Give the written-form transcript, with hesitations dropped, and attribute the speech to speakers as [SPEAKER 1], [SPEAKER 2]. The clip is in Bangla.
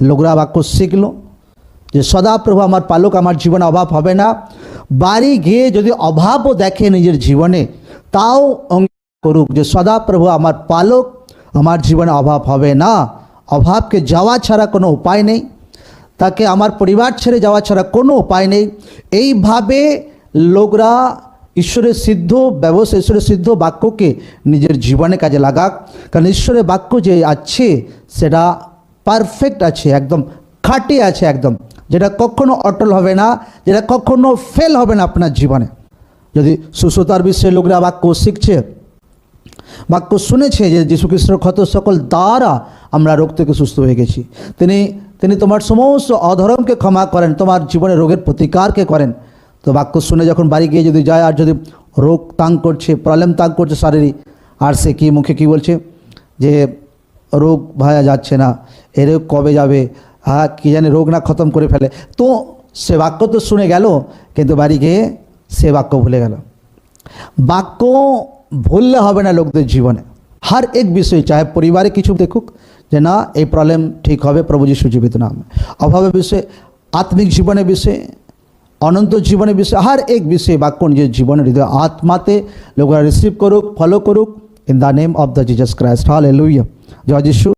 [SPEAKER 1] লোকরা বাক্য শিখলো যে সদাপ্রভু আমার পালক, আমার জীবনে অভাব হবে না। বাড়ি গিয়ে যদি অভাবও দেখে নিজের জীবনে, তাও অঙ্গীকার করুক যে সদাপ্রভু আমার পালক, আমার জীবনে অভাব হবে না। অভাবকে যাওয়া ছাড়া কোনো উপায় নেই, তাকে আমার পরিবার ছেড়ে যাওয়া ছাড়া কোনো উপায় নেই। এইভাবে লোকরা ঈশ্বরের সিদ্ধ ব্যবস্থা, ঈশ্বরের সিদ্ধ বাক্যকে নিজের জীবনে কাজে লাগাক। কারণ ঈশ্বরের বাক্য যে আছে সেটা পারফেক্ট আছে, একদম খাঁটি আছে, একদম যেটা কখনো অটল হবে না, যেটা কখনো ফেল হবে না আপনার জীবনে। যদি সুস্থতার বিষয়ে লোকরা বাক্য শিখছে, বাক্য শুনেছে যে যীশু খ্রিস্টের ক্ষত সকল দ্বারা আমরা রোগ থেকে সুস্থ হয়ে গেছি, তিনি তোমার সমস্ত অধর্মকে ক্ষমা করেন, তোমার জীবনে রোগের প্রতিকারকে করেন। তো বাক্য শুনে যখন বাড়ি গিয়ে যদি যায়, আর যদি রোগ তাঙ্গ করছে, প্রবলেম তাঙ্গ করছে শারীরিক, আর সে কি মুখে কি বলছে যে রোগ ভায়া যাচ্ছে না, এ রোগ কবে যাবে, হ্যাঁ কী জানি রোগ না খতম করে ফেলে, তো সে বাক্য তো শুনে গেল, কিন্তু বাড়ি গিয়ে সে বাক্য ভুলে গেল। বাক্য ভুললে হবে না লোকদের জীবনে, हर एक विषय, चाहे परिवारे किछु देखुक जे ना ये प्रॉब्लम ठीक হবে प्रभु যীশু जीवित नाम, अभाव विषय, आत्मिक जीवने विषय, अनंत जीवने विषय, हर एक विषय बाक्य निजे जीवन हृदय आत्माते लोग रिसीव करुक, फॉलो करुक in the name of the Jesus Christ. Hallelujah. जय যীशु।